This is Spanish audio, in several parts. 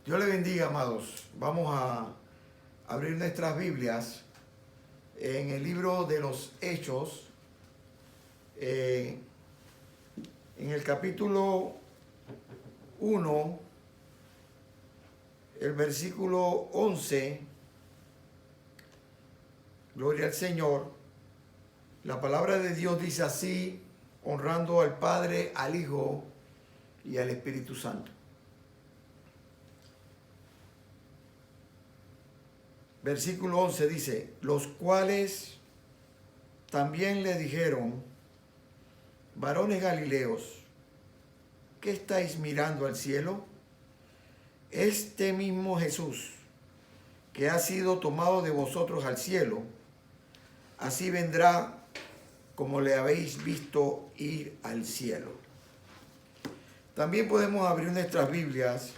Dios le bendiga, amados. Vamos a abrir nuestras Biblias en el libro de los Hechos, en el capítulo 1, el versículo 11. Gloria al Señor. La palabra de Dios dice así, honrando al Padre, al Hijo y al Espíritu Santo. Versículo 11 dice, los cuales también le dijeron, varones galileos, ¿qué estáis mirando al cielo? Este mismo Jesús, que ha sido tomado de vosotros al cielo, así vendrá como le habéis visto ir al cielo. También podemos abrir nuestras Biblias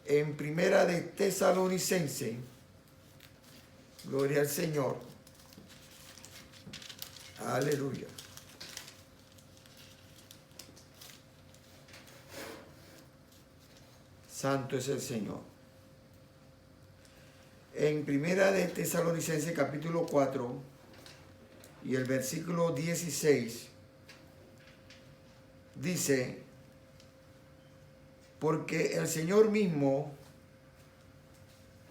en Primera de Tesalonicense. Gloria al Señor. Aleluya. Santo es el Señor. En Primera de Tesalonicense capítulo 4 y el versículo 16 dice, porque el Señor mismo,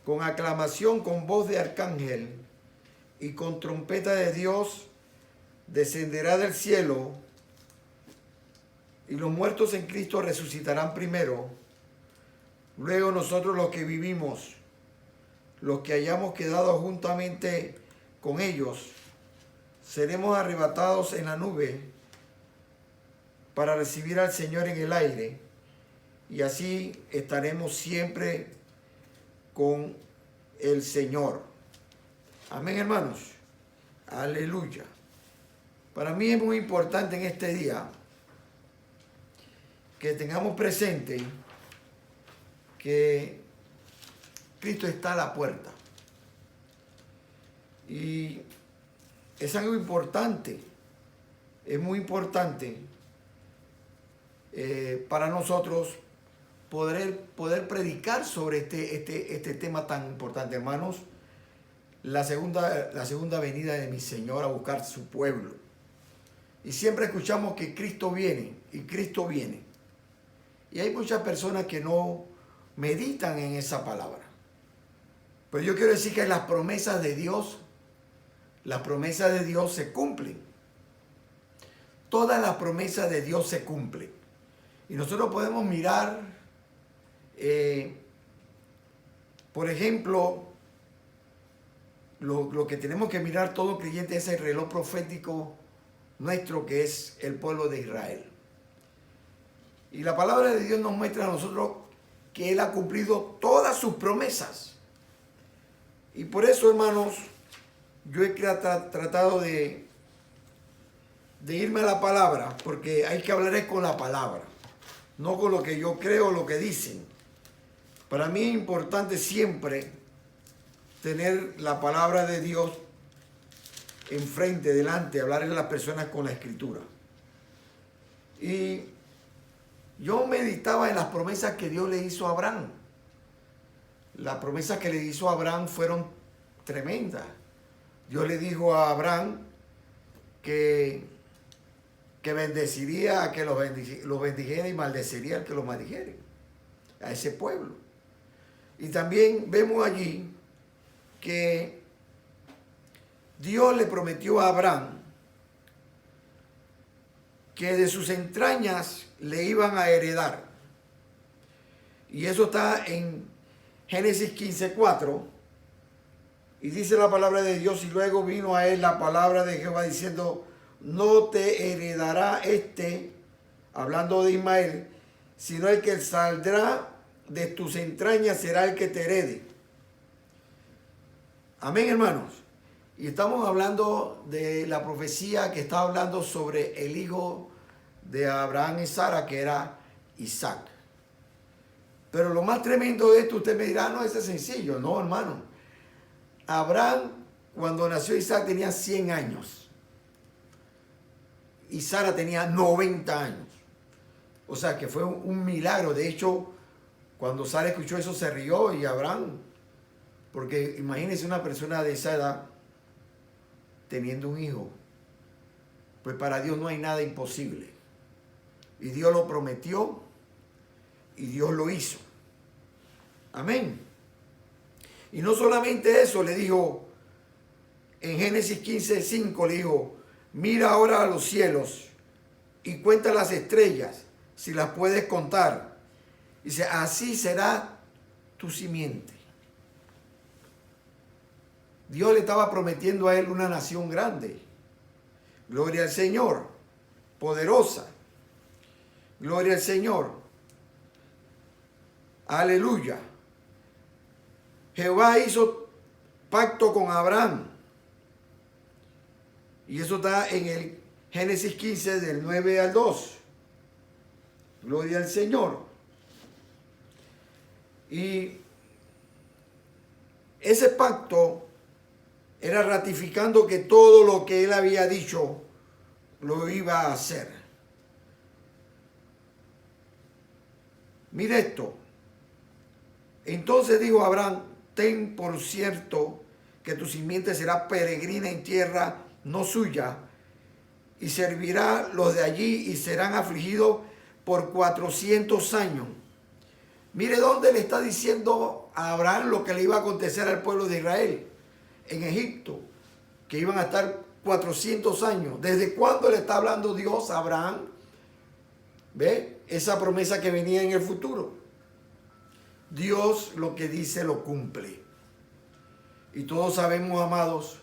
con aclamación, con voz de arcángel y con trompeta de Dios, descenderá del cielo, y los muertos en Cristo resucitarán primero. Luego nosotros los que vivimos, los que hayamos quedado juntamente con ellos, seremos arrebatados en la nube para recibir al Señor en el aire, y así estaremos siempre con el Señor. Amén, hermanos. Aleluya. Para mí es muy importante en este día que tengamos presente que Cristo está a la puerta. Y es algo importante, es muy importante para nosotros poder predicar sobre este tema tan importante, hermanos. La segunda venida de mi Señor a buscar su pueblo. Y siempre escuchamos que Cristo viene, y Cristo viene. Y hay muchas personas que no meditan en esa palabra. Pero yo quiero decir que las promesas de Dios se cumplen. Todas las promesas de Dios se cumplen. Y nosotros podemos mirar, por ejemplo, lo que tenemos que mirar todo creyente es el reloj profético nuestro, que es el pueblo de Israel. Y la palabra de Dios nos muestra a nosotros que Él ha cumplido todas sus promesas. Y por eso, hermanos, yo he tratado de irme a la palabra, porque hay que hablar con la palabra, no con lo que yo creo o lo que dicen. Para mí es importante siempre tener la palabra de Dios enfrente, delante, hablarle a las personas con la Escritura. Y yo meditaba en las promesas que Dios le hizo a Abraham. Las promesas que le hizo a Abraham fueron tremendas. Dios le dijo a Abraham que bendeciría a que los bendijera y maldeciría al que los maldijere, a ese pueblo. Y también vemos allí que Dios le prometió a Abraham que de sus entrañas le iban a heredar. Y eso está en Génesis 15:4. Y dice la palabra de Dios, y luego vino a él la palabra de Jehová diciendo, no te heredará hablando de Ismael, sino el que saldrá de tus entrañas será el que te herede. Amén, hermanos. Y estamos hablando de la profecía que está hablando sobre el hijo de Abraham y Sara, que era Isaac. Pero lo más tremendo de esto, usted me dirá, no, es sencillo. No, hermano. Abraham, cuando nació Isaac, tenía 100 años. Y Sara tenía 90 años. O sea que fue un milagro. De hecho, Cuando Sara escuchó eso se rió y Abraham, porque imagínense una persona de esa edad teniendo un hijo. Pues para Dios no hay nada imposible. Y Dios lo prometió y Dios lo hizo. Amén. Y no solamente eso, le dijo, en Génesis 15:5 le dijo, mira ahora a los cielos y cuenta las estrellas, si las puedes contar. Dice, así será tu simiente. Dios le estaba prometiendo a él una nación grande. Gloria al Señor, poderosa. Gloria al Señor. Aleluya. Jehová hizo pacto con Abraham. Y eso está en el Génesis 15 del 9 al 2. Gloria al Señor. Y ese pacto era ratificando que todo lo que él había dicho lo iba a hacer. Mire esto. Entonces dijo Abraham, ten por cierto que tu simiente será peregrina en tierra no suya, y servirá los de allí y serán afligidos por 400 años. Mire dónde le está diciendo a Abraham lo que le iba a acontecer al pueblo de Israel en Egipto, que iban a estar 400 años. ¿Desde cuándo le está hablando Dios a Abraham? ¿Ve? Esa promesa que venía en el futuro. Dios lo que dice lo cumple. Y todos sabemos, amados,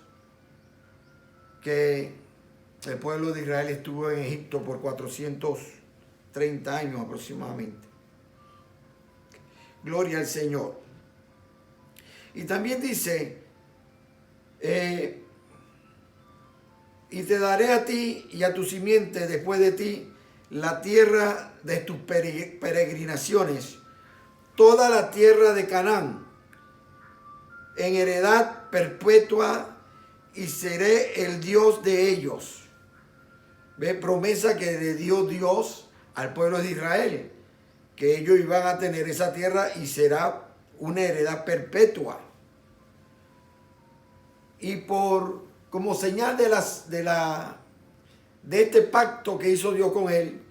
que el pueblo de Israel estuvo en Egipto por 430 años aproximadamente. Gloria al Señor. Y también dice, y te daré a ti y a tu simiente después de ti la tierra de tus peregrinaciones, toda la tierra de Canaán, en heredad perpetua, y seré el Dios de ellos. ¿Ve? Promesa que le dio Dios al pueblo de Israel, que ellos iban a tener esa tierra y será una heredad perpetua. Y como señal de este pacto que hizo Dios con él,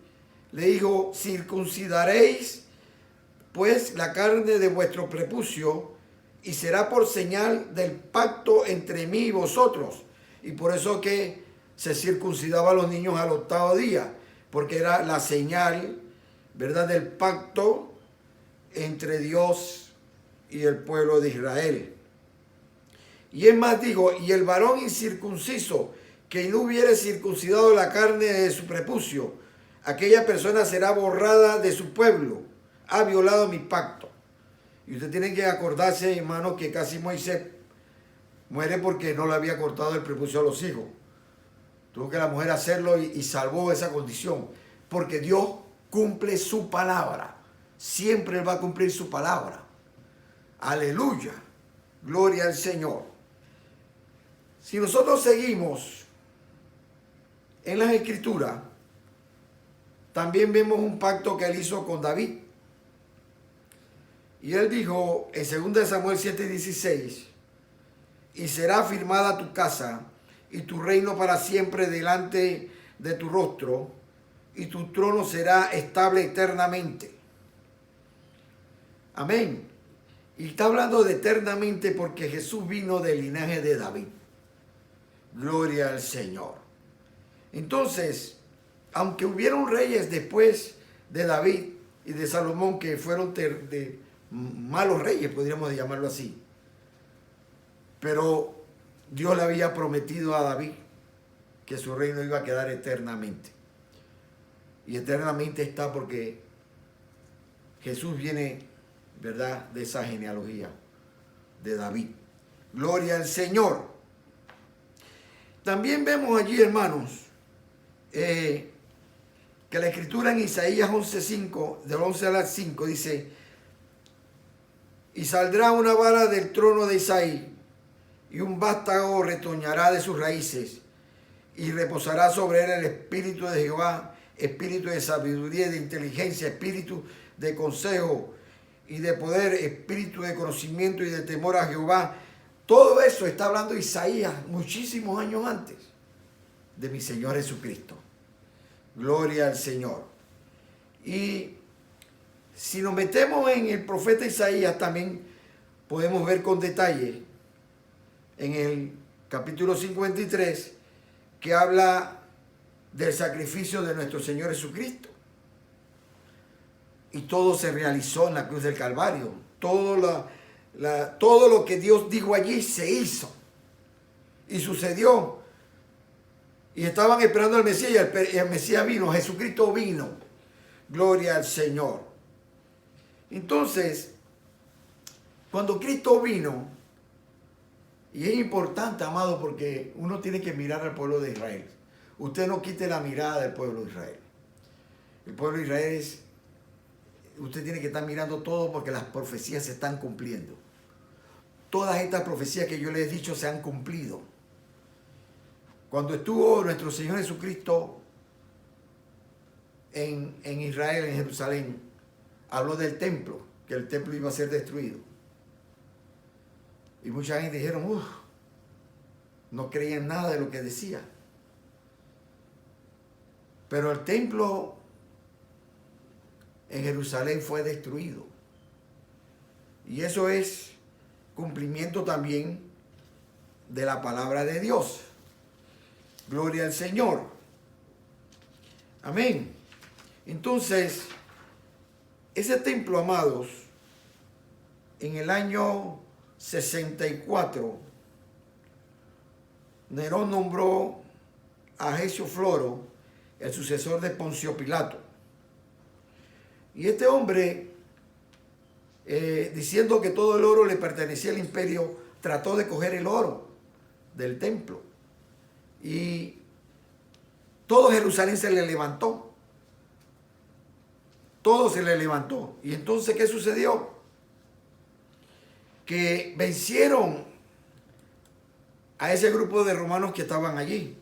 le dijo, circuncidaréis pues la carne de vuestro prepucio, y será por señal del pacto entre mí y vosotros. Y por eso que se circuncidaba a los niños al 8º día, porque era la señal, ¿verdad?, del pacto entre Dios y el pueblo de Israel. Y es más, digo, y el varón incircunciso que no hubiere circuncidado la carne de su prepucio, aquella persona será borrada de su pueblo, ha violado mi pacto. Y usted tiene que acordarse, hermano, que casi Moisés muere porque no le había cortado el prepucio a los hijos. Tuvo que la mujer hacerlo y salvó esa condición, porque Dios cumple su palabra. Siempre Él va a cumplir su palabra. Aleluya. Gloria al Señor. Si nosotros seguimos en las Escrituras, también vemos un pacto que Él hizo con David. Y Él dijo en 2 Samuel 7:16, y será firmada tu casa y tu reino para siempre delante de tu rostro, y tu trono será estable eternamente. Amén. Y está hablando de eternamente porque Jesús vino del linaje de David. Gloria al Señor. Entonces, aunque hubieron reyes después de David y de Salomón que fueron de malos reyes, podríamos llamarlo así, pero Dios le había prometido a David que su reino iba a quedar eternamente. Y eternamente está porque Jesús viene, ¿verdad?, de esa genealogía de David. Gloria al Señor. También vemos allí, hermanos, que la Escritura en Isaías 11:5, del 11 al 5, dice, y saldrá una vara del trono de Isaí, y un vástago retoñará de sus raíces, y reposará sobre él el espíritu de Jehová, espíritu de sabiduría y de inteligencia, espíritu de consejo y de poder, espíritu de conocimiento y de temor a Jehová. Todo eso está hablando Isaías muchísimos años antes de mi Señor Jesucristo. Gloria al Señor. Y si nos metemos en el profeta Isaías, también podemos ver con detalle en el capítulo 53 que habla del sacrificio de nuestro Señor Jesucristo. Y todo se realizó en la cruz del Calvario. Todo lo que Dios dijo allí se hizo. Y sucedió. Y estaban esperando al Mesías y el Mesías vino. Jesucristo vino. Gloria al Señor. Entonces, cuando Cristo vino, y es importante, amado, porque uno tiene que mirar al pueblo de Israel. Usted no quite la mirada del pueblo de Israel. El pueblo de Israel es... Usted tiene que estar mirando todo porque las profecías se están cumpliendo. Todas estas profecías que yo les he dicho se han cumplido. Cuando estuvo nuestro Señor Jesucristo en Israel, en Jerusalén, habló del templo, que el templo iba a ser destruido. Y mucha gente dijeron, no creían nada de lo que decía. Pero el templo en Jerusalén fue destruido. Y eso es cumplimiento también de la palabra de Dios. Gloria al Señor. Amén. Entonces, ese templo, amados, en el año 64, Nerón nombró a Agecio Floro el sucesor de Poncio Pilato. Y este hombre, diciendo que todo el oro le pertenecía al imperio, trató de coger el oro del templo. Y todo Jerusalén se le levantó. Todo se le levantó. Y entonces, ¿qué sucedió? Que vencieron a ese grupo de romanos que estaban allí.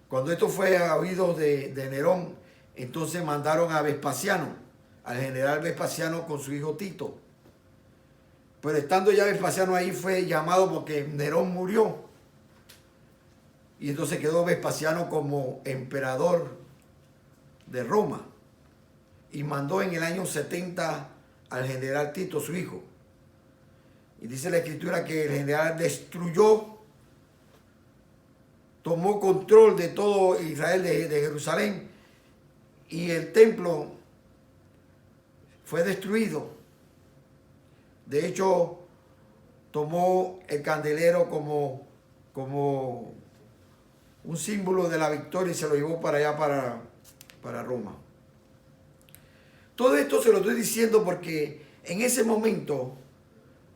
Cuando esto fue a oídos de Nerón, entonces mandaron a Vespasiano, al general Vespasiano con su hijo Tito. Pero estando ya Vespasiano ahí, fue llamado porque Nerón murió. Y entonces quedó Vespasiano como emperador de Roma. Y mandó en el año 70 al general Tito, su hijo. Y dice la escritura que el general destruyó, tomó control de todo Israel, de Jerusalén, y el templo fue destruido. De hecho, tomó el candelero como un símbolo de la victoria y se lo llevó para allá, para Roma. Todo esto se lo estoy diciendo porque en ese momento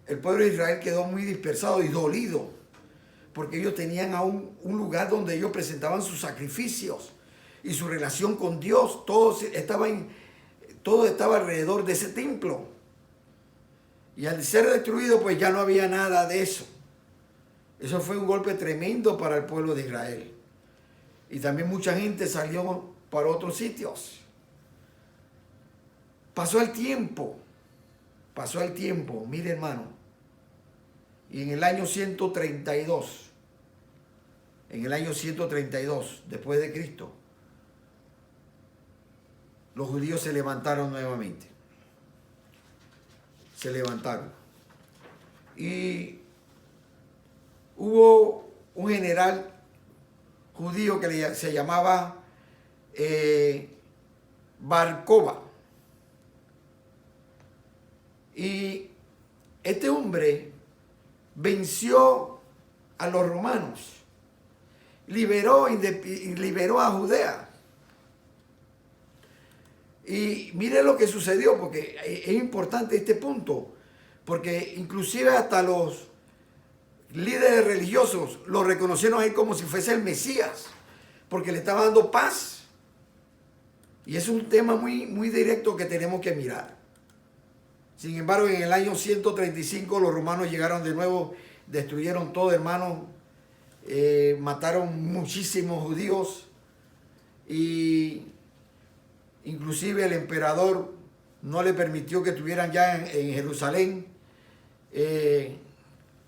el pueblo de Israel quedó muy dispersado y dolido, porque ellos tenían aún un lugar donde ellos presentaban sus sacrificios y su relación con Dios. Todo estaba alrededor de ese templo. Y al ser destruido, pues ya no había nada de eso. Eso fue un golpe tremendo para el pueblo de Israel. Y también mucha gente salió para otros sitios. Pasó el tiempo, mire hermano, y en el año 132, después de Cristo, los judíos se levantaron nuevamente. Se levantaron. Y hubo un general judío que se llamaba Bar Kokhba. Y este hombre venció a los romanos, liberó a Judea. Y mire lo que sucedió, porque es importante este punto, porque inclusive hasta los líderes religiosos lo reconocieron a él como si fuese el Mesías, porque le estaba dando paz. Y es un tema muy, muy directo que tenemos que mirar. Sin embargo, en el año 135 los romanos llegaron de nuevo, destruyeron todo, hermano, mataron muchísimos judíos y inclusive el emperador no le permitió que estuvieran ya en Jerusalén.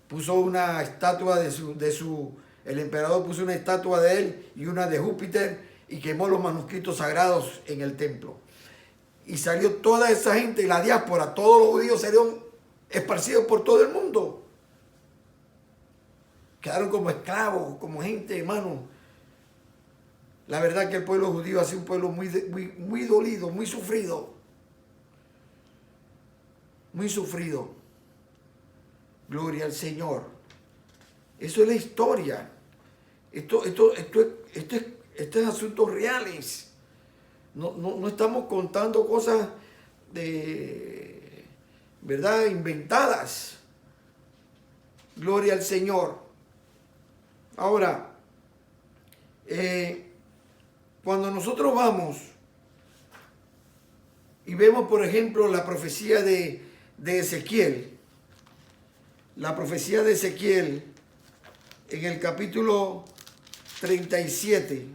Puso una estatua el emperador puso una estatua de él y una de Júpiter y quemó los manuscritos sagrados en el templo. Y salió toda esa gente, la diáspora, todos los judíos salieron esparcidos por todo el mundo. Quedaron como esclavos, como gente, hermano. La verdad que el pueblo judío ha sido un pueblo muy dolido, muy sufrido. Muy sufrido. Gloria al Señor. Eso es la historia. Esto es asuntos reales. No estamos contando cosas de verdad inventadas. Gloria al Señor. Ahora, cuando nosotros vamos y vemos, por ejemplo, la profecía de Ezequiel, la profecía de Ezequiel en el capítulo 37,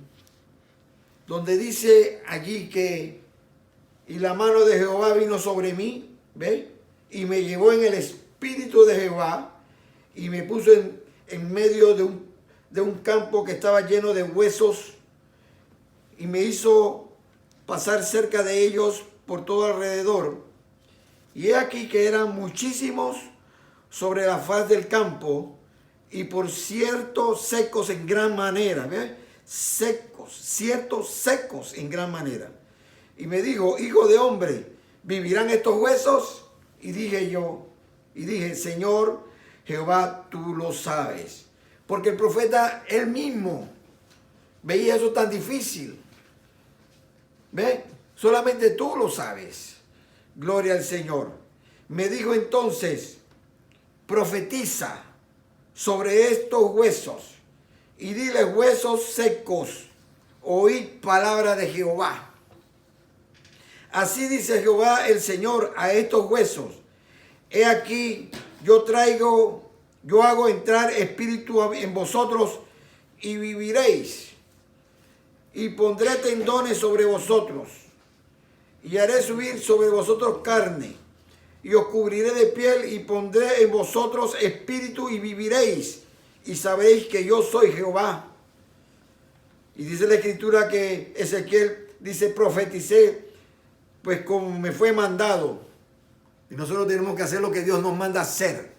donde dice allí que y la mano de Jehová vino sobre mí, ¿ve? Y me llevó en el espíritu de Jehová y me puso en medio de un campo que estaba lleno de huesos y me hizo pasar cerca de ellos por todo alrededor. Y he aquí que eran muchísimos sobre la faz del campo y por cierto secos en gran manera. ¿Ve? Ciertos secos en gran manera. Y me dijo, hijo de hombre, ¿vivirán estos huesos? Y dije, Señor Jehová, tú lo sabes. Porque el profeta él mismo veía eso tan difícil. ¿Ve? Solamente tú lo sabes. Gloria al Señor. Me dijo entonces, profetiza sobre estos huesos y dile, huesos secos, oíd palabra de Jehová. Así dice Jehová el Señor a estos huesos. He aquí, yo hago entrar espíritu en vosotros y viviréis. Y pondré tendones sobre vosotros. Y haré subir sobre vosotros carne. Y os cubriré de piel y pondré en vosotros espíritu y viviréis. Y sabréis que yo soy Jehová. Y dice la Escritura que Ezequiel dice, profeticé, pues como me fue mandado. Y nosotros tenemos que hacer lo que Dios nos manda hacer.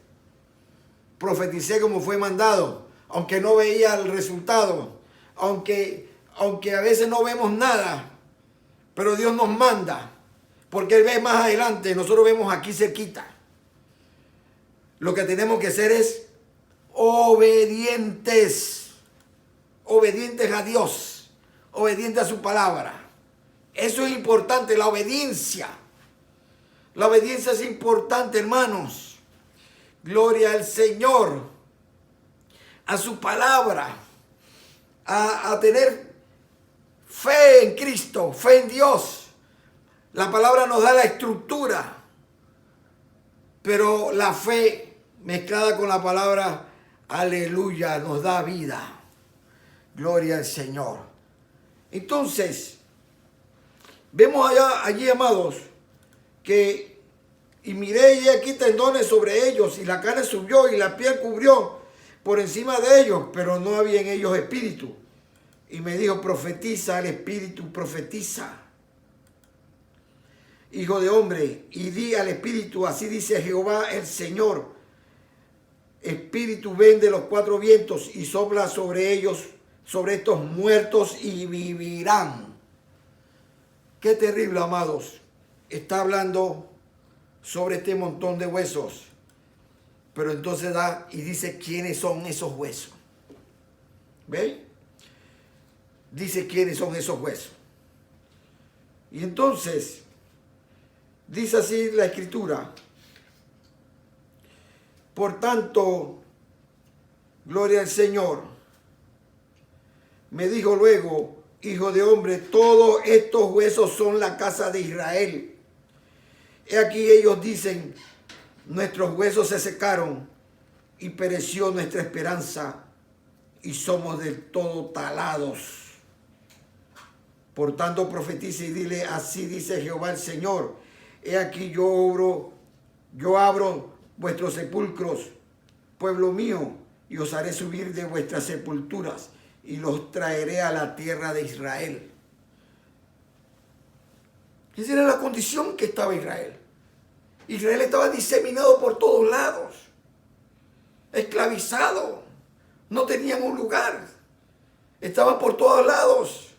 Profeticé como fue mandado, aunque no veía el resultado, aunque a veces no vemos nada, pero Dios nos manda, porque Él ve más adelante, nosotros vemos aquí cerquita. Lo que tenemos que hacer es obedientes a Dios, obedientes a su palabra. Eso es importante, la obediencia. La obediencia es importante, hermanos. Gloria al Señor, a su palabra, a tener fe en Cristo, fe en Dios. La palabra nos da la estructura, pero la fe mezclada con la palabra, aleluya, nos da vida. Gloria al Señor. Entonces, vemos allí, amados, que y miré y aquí tendones sobre ellos, y la carne subió y la piel cubrió por encima de ellos, pero no había en ellos espíritu. Y me dijo, profetiza al espíritu, profetiza. Hijo de hombre, y di al espíritu, así dice Jehová el Señor. Espíritu, ven de los cuatro vientos y sopla sobre ellos, sobre estos muertos, y vivirán. Qué terrible, amados. Está hablando sobre este montón de huesos. Pero entonces da y dice quiénes son esos huesos. ¿Ve? Dice quiénes son esos huesos. Y entonces, dice así la Escritura. Por tanto, gloria al Señor. Me dijo luego, hijo de hombre, todos estos huesos son la casa de Israel. He aquí ellos dicen, nuestros huesos se secaron y pereció nuestra esperanza y somos del todo talados. Por tanto profetiza y dile, así dice Jehová el Señor, he aquí yo abro vuestros sepulcros, pueblo mío, y os haré subir de vuestras sepulturas y los traeré a la tierra de Israel. Esa era la condición que estaba Israel. Israel estaba diseminado por todos lados, esclavizado, no tenían un lugar, estaban por todos lados.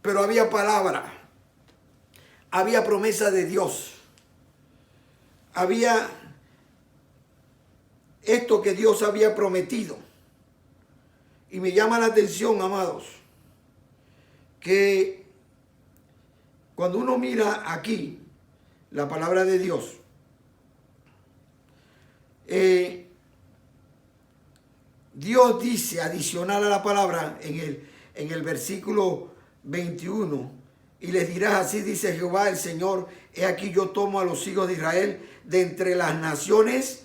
Pero había palabra, había promesa de Dios, había esto que Dios había prometido. Y me llama la atención, amados, que cuando uno mira aquí la palabra de Dios, Dios dice, adicional a la palabra, en el versículo 21, y les dirás: así dice Jehová el Señor, he aquí yo tomo a los hijos de Israel de entre las naciones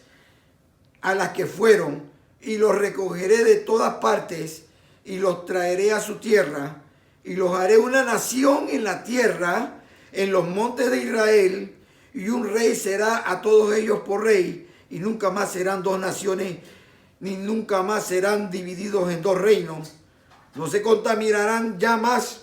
a las que fueron, y los recogeré de todas partes, y los traeré a su tierra, y los haré una nación en la tierra, en los montes de Israel, y un rey será a todos ellos por rey, y nunca más serán dos naciones, ni nunca más serán divididos en dos reinos. No se contaminarán ya más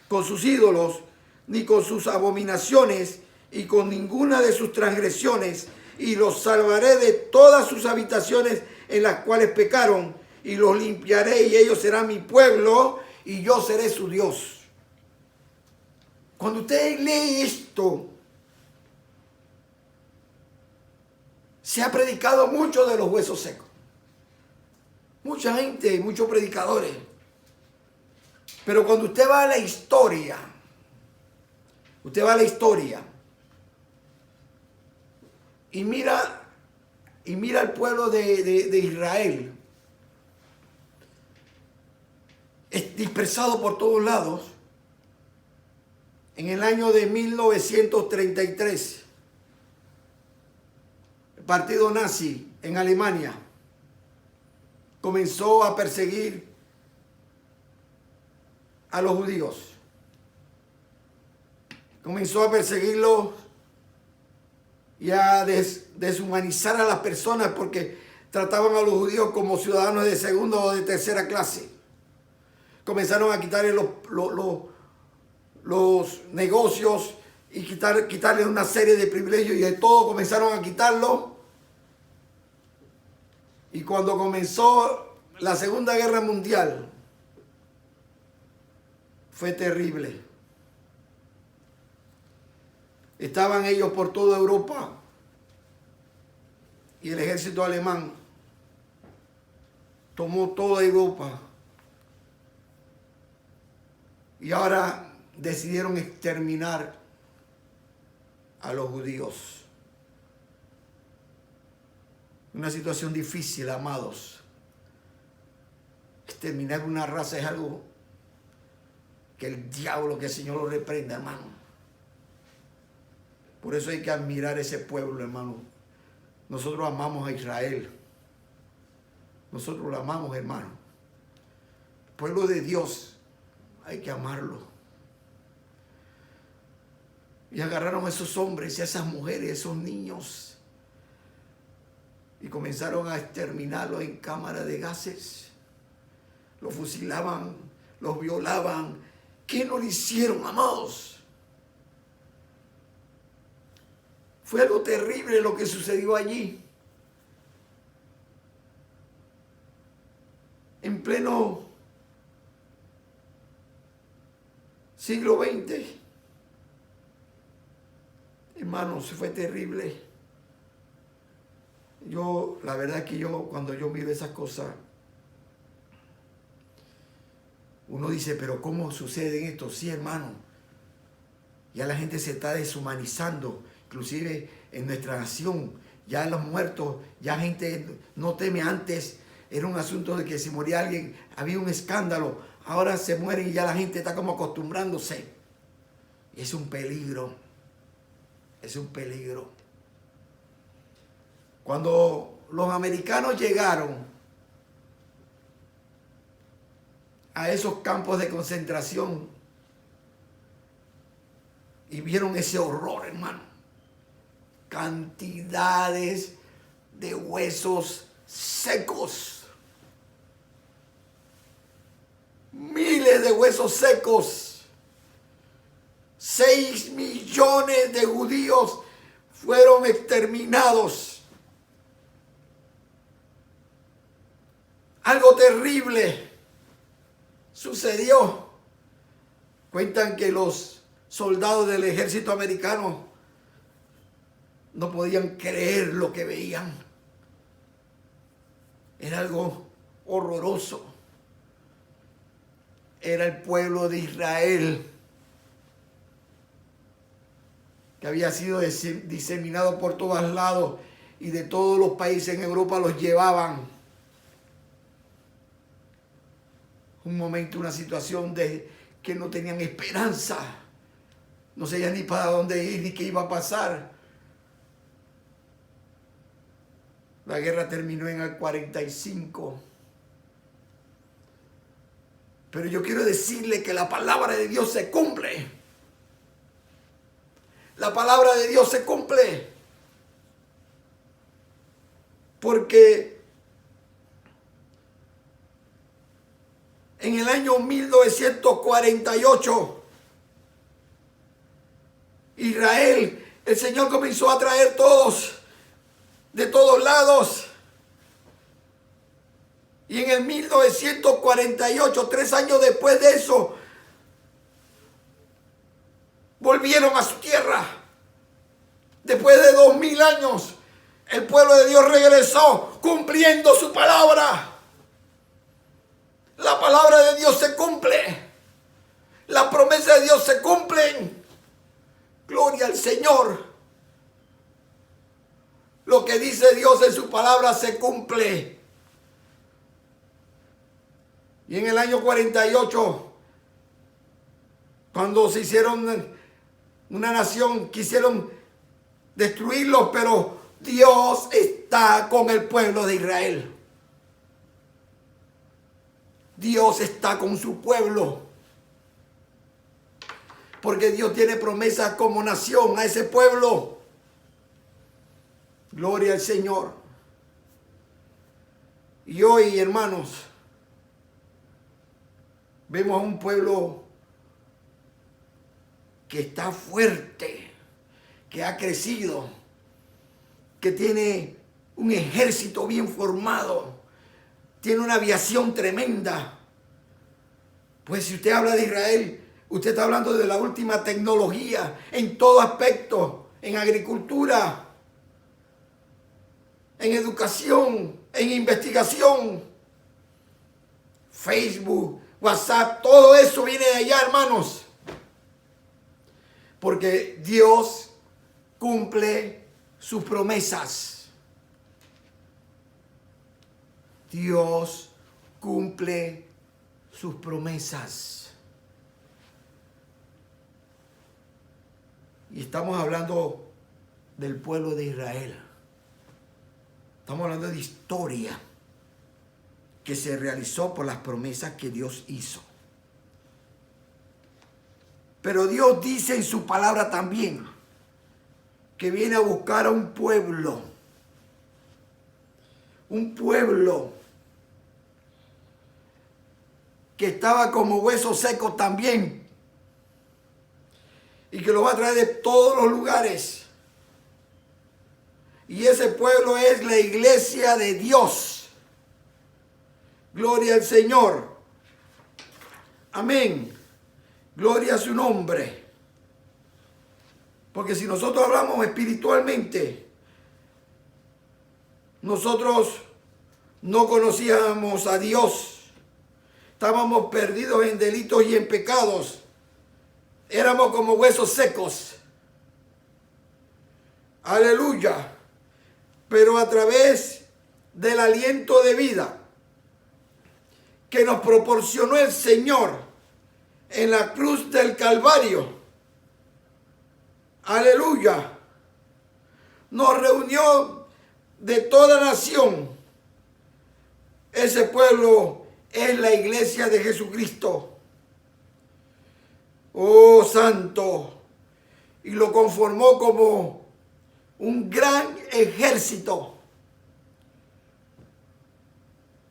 con sus ídolos, ni con sus abominaciones, y con ninguna de sus transgresiones, y los salvaré de todas sus habitaciones en las cuales pecaron, y los limpiaré, y ellos serán mi pueblo, y yo seré su Dios. Cuando usted lee esto, se ha predicado mucho de los huesos secos. Mucha gente, muchos predicadores. Pero cuando usted va a la historia, y mira el pueblo de Israel, es dispersado por todos lados. En el año de 1933, el partido nazi en Alemania comenzó a perseguir a los judíos. Comenzó a perseguirlos y a deshumanizar a las personas, porque trataban a los judíos como ciudadanos de segunda o de tercera clase. Comenzaron a quitarle los negocios y quitarle una serie de privilegios, y de todo comenzaron a quitarlo. Y cuando comenzó la Segunda Guerra Mundial, fue terrible. Estaban ellos por toda Europa, y el ejército alemán tomó toda Europa. Y ahora decidieron exterminar a los judíos. Una situación difícil, amados. Exterminar una raza es algo que el diablo, que el Señor lo reprenda, hermano. Por eso hay que admirar ese pueblo, hermano. Nosotros amamos a Israel. Nosotros lo amamos, hermano. El pueblo de Dios, hay que amarlo. Y agarraron a esos hombres y a esas mujeres, esos niños, y comenzaron a exterminarlos en cámaras de gases. Los fusilaban, los violaban. ¿Qué no le hicieron, amados? Fue algo terrible lo que sucedió allí. En pleno siglo XX. Hermanos, fue terrible. La verdad es que cuando yo miro esas cosas, uno dice, pero ¿cómo sucede esto? Sí, hermano. Ya la gente se está deshumanizando, inclusive en nuestra nación. Ya los muertos, ya gente no teme. Antes era un asunto de que si moría alguien, había un escándalo. Ahora se mueren y ya la gente está como acostumbrándose. Y es un peligro. Es un peligro. Cuando los americanos llegaron a esos campos de concentración y vieron ese horror, hermano. Cantidades de huesos secos. Miles de huesos secos. 6 millones de judíos fueron exterminados. Algo terrible sucedió. Cuentan que los soldados del ejército americano no podían creer lo que veían. Era algo horroroso. Era el pueblo de Israel que había sido diseminado por todos lados y de todos los países en Europa los llevaban. Un momento, una situación de que no tenían esperanza. No sabían ni para dónde ir ni qué iba a pasar. La guerra terminó en el 45. Pero yo quiero decirle que la palabra de Dios se cumple. La palabra de Dios se cumple. Porque en el año 1948, Israel, el Señor comenzó a traer todos, de todos lados. Y en el 1948, 3 años después de eso, volvieron a su tierra. Después de 2000 años, el pueblo de Dios regresó cumpliendo su palabra. La palabra de Dios se cumple. Las promesas de Dios se cumplen. Gloria al Señor. Lo que dice Dios en su palabra se cumple. Y en el año 48, cuando se hicieron una nación, quisieron destruirlos, pero Dios está con el pueblo de Israel. Dios está con su pueblo. Porque Dios tiene promesas como nación a ese pueblo. Gloria al Señor. Y hoy, hermanos, vemos a un pueblo que está fuerte, que ha crecido, que tiene un ejército bien formado, tiene una aviación tremenda. Pues si usted habla de Israel, usted está hablando de la última tecnología en todo aspecto, en agricultura, en educación, en investigación, Facebook, WhatsApp, todo eso viene de allá, hermanos. Porque Dios cumple sus promesas. Dios cumple sus promesas. Y estamos hablando del pueblo de Israel. Estamos hablando de historia que se realizó por las promesas que Dios hizo. Pero Dios dice en su palabra también que viene a buscar a un pueblo que estaba como hueso seco también, y que lo va a traer de todos los lugares. Y ese pueblo es la iglesia de Dios. Gloria al Señor. Amén. Gloria a su nombre. Porque si nosotros hablamos espiritualmente, nosotros no conocíamos a Dios. Estábamos perdidos en delitos y en pecados. Éramos como huesos secos. Aleluya. Pero a través del aliento de vida que nos proporcionó el Señor en la cruz del Calvario, aleluya, nos reunió de toda nación. Ese pueblo es la iglesia de Jesucristo. Oh, santo, y lo conformó como un gran ejército.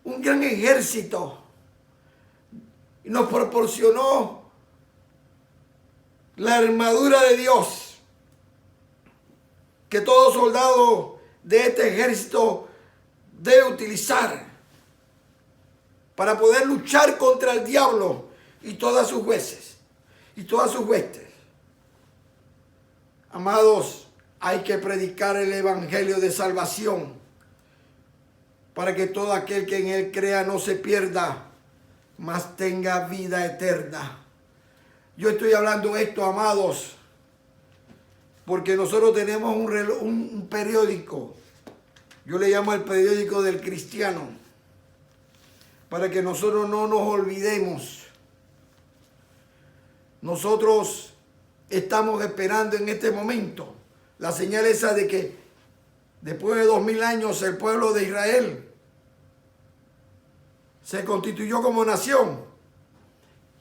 Un gran ejército. Y nos proporcionó la armadura de Dios que todo soldado de este ejército debe utilizar para poder luchar contra el diablo y todas sus huestes y todas sus huestes. Amados, hay que predicar el evangelio de salvación para que todo aquel que en él crea no se pierda, mas tenga vida eterna. Yo estoy hablando esto, amados, porque nosotros tenemos un periódico. Yo le llamo el periódico del cristiano, para que nosotros no nos olvidemos. Nosotros estamos esperando en este momento la señal esa de que después de 2000 años el pueblo de Israel se constituyó como nación.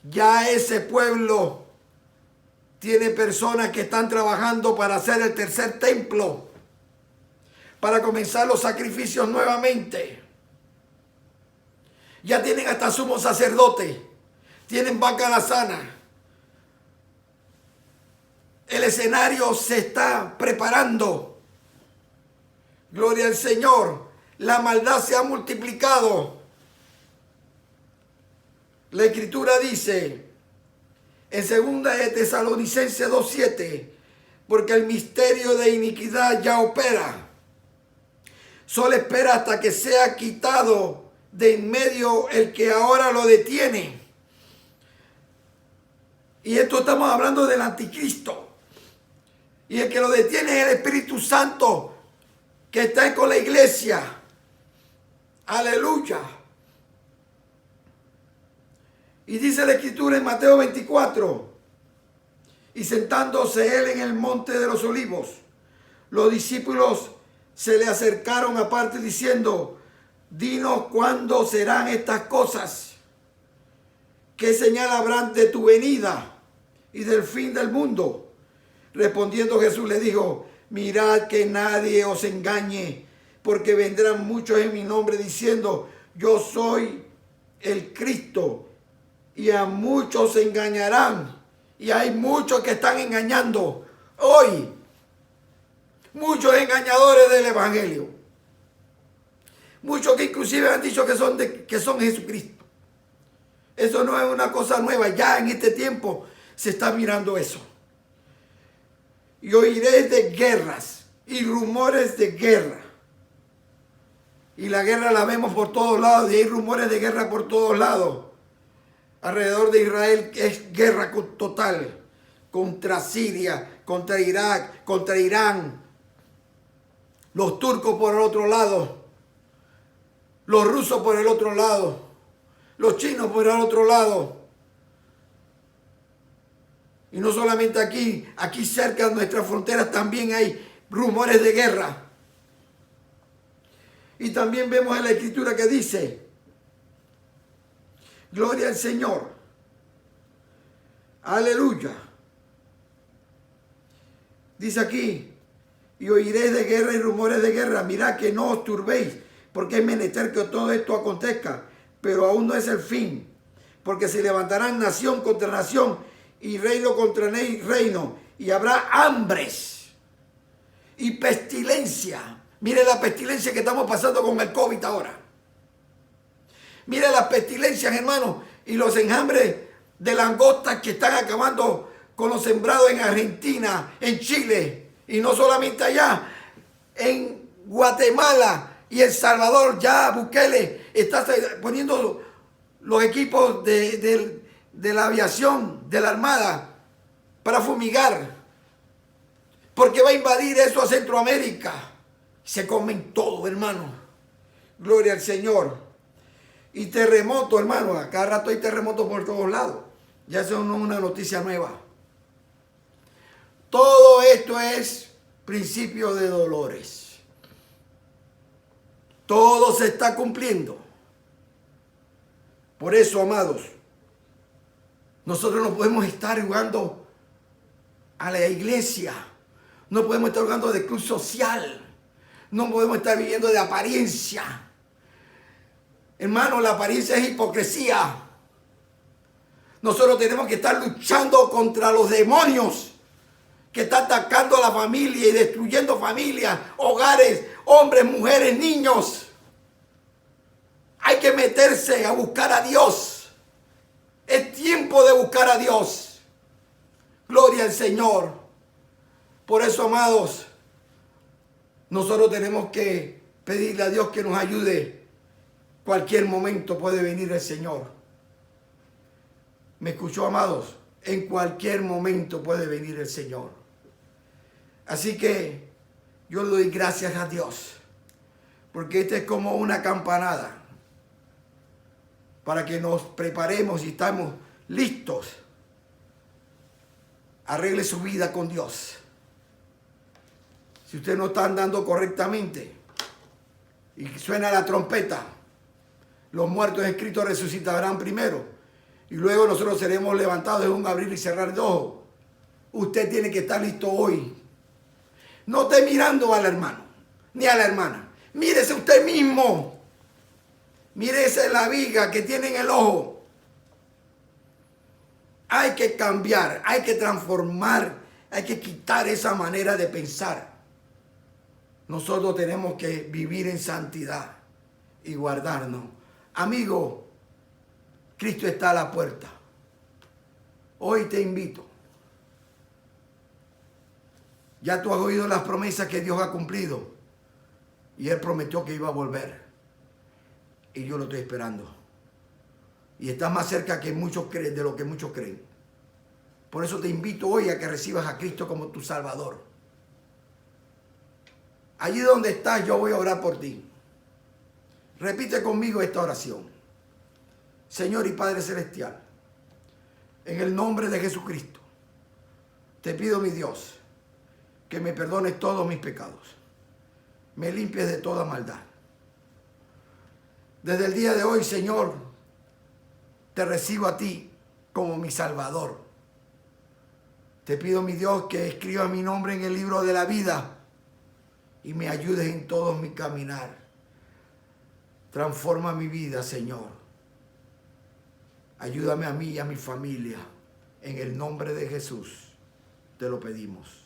Ya ese pueblo tiene personas que están trabajando para hacer el tercer templo, para comenzar los sacrificios nuevamente. Ya tienen hasta sumo sacerdote, tienen vaca alazana. El escenario se está preparando. Gloria al Señor. La maldad se ha multiplicado. La Escritura dice en 2 de Tesalonicenses 2:7, porque el misterio de iniquidad ya opera. Solo espera hasta que sea quitado de en medio el que ahora lo detiene. Y esto estamos hablando del anticristo. Y el que lo detiene es el Espíritu Santo que está con la iglesia. Aleluya. Y dice la Escritura en Mateo 24, y sentándose él en el monte de los olivos, los discípulos se le acercaron aparte diciendo, dinos cuándo serán estas cosas, qué señal habrán de tu venida y del fin del mundo. Respondiendo Jesús le dijo, mirad que nadie os engañe, porque vendrán muchos en mi nombre diciendo, yo soy el Cristo, y a muchos se engañarán. Y hay muchos que están engañando hoy. Muchos engañadores del evangelio. Muchos que inclusive han dicho que son Jesucristo. Eso no es una cosa nueva. Ya en este tiempo se está mirando eso. Y oiréis de guerras y rumores de guerra. Y la guerra la vemos por todos lados. Y hay rumores de guerra por todos lados. Alrededor de Israel es guerra total. Contra Siria, contra Irak, contra Irán. Los turcos por el otro lado. Los rusos por el otro lado. Los chinos por el otro lado. Y no solamente aquí cerca de nuestras fronteras también hay rumores de guerra. Y también vemos en la Escritura que dice, gloria al Señor, aleluya. Dice aquí, y oiréis de guerra y rumores de guerra, mirad que no os turbéis, porque es menester que todo esto acontezca, pero aún no es el fin, porque se levantarán nación contra nación, y reino contra reino, y habrá hambres y pestilencia. Mire la pestilencia que estamos pasando con el COVID ahora. Mire las pestilencias, hermanos, y los enjambres de langostas que están acabando con los sembrados en Argentina, en Chile, y no solamente allá, en Guatemala y El Salvador. Ya Bukele está poniendo los equipos de la aviación, de la armada, para fumigar, porque va a invadir eso a Centroamérica. Se comen todo, hermano. Gloria al Señor. Y terremoto, hermano. A cada rato hay terremotos por todos lados. Ya eso no es una noticia nueva. Todo esto es principio de dolores. Todo se está cumpliendo. Por eso, amados, nosotros no podemos estar jugando a la iglesia. No podemos estar jugando de club social. No podemos estar viviendo de apariencia. Hermano, la apariencia es hipocresía. Nosotros tenemos que estar luchando contra los demonios que están atacando a la familia y destruyendo familias, hogares, hombres, mujeres, niños. Hay que meterse a buscar a Dios. Es tiempo de buscar a Dios. Gloria al Señor. Por eso, amados, nosotros tenemos que pedirle a Dios que nos ayude. Cualquier momento puede venir el Señor. ¿Me escuchó, amados? En cualquier momento puede venir el Señor. Así que yo le doy gracias a Dios. Porque esta es como una campanada. Para que nos preparemos y estamos listos. Arregle su vida con Dios. Si usted no está andando correctamente y suena la trompeta, los muertos en Cristo resucitarán primero y luego nosotros seremos levantados de un abrir y cerrar de ojos. Usted tiene que estar listo hoy. No esté mirando al hermano ni a la hermana. Mírese usted mismo. Mírese la viga que tiene en el ojo. Hay que cambiar, hay que transformar, hay que quitar esa manera de pensar. Nosotros tenemos que vivir en santidad y guardarnos. Amigo, Cristo está a la puerta. Hoy te invito. Ya tú has oído las promesas que Dios ha cumplido. Y Él prometió que iba a volver. Y yo lo estoy esperando. Y estás más cerca que muchos creen, de lo que muchos creen. Por eso te invito hoy a que recibas a Cristo como tu Salvador. Allí donde estás, yo voy a orar por ti. Repite conmigo esta oración. Señor y Padre Celestial, en el nombre de Jesucristo, te pido, mi Dios, que me perdones todos mis pecados. Me limpies de toda maldad. Desde el día de hoy, Señor, te recibo a ti como mi Salvador. Te pido, mi Dios, que escriba mi nombre en el libro de la vida y me ayudes en todo mi caminar. Transforma mi vida, Señor. Ayúdame a mí y a mi familia. En el nombre de Jesús te lo pedimos.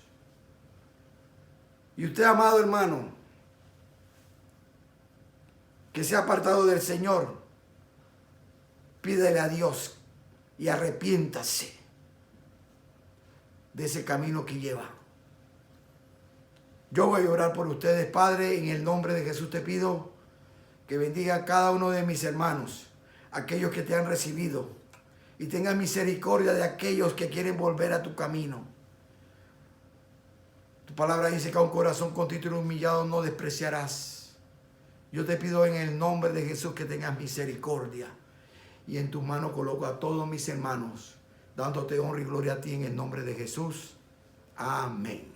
Y usted, amado hermano, que se ha apartado del Señor, pídele a Dios y arrepiéntase de ese camino que lleva. Yo voy a orar por ustedes, Padre. En el nombre de Jesús te pido que bendiga a cada uno de mis hermanos, aquellos que te han recibido, y tenga misericordia de aquellos que quieren volver a tu camino. Tu palabra dice que a un corazón contrito y humillado no despreciarás. Yo te pido en el nombre de Jesús que tengas misericordia, y en tus manos coloco a todos mis hermanos, dándote honra y gloria a ti en el nombre de Jesús. Amén.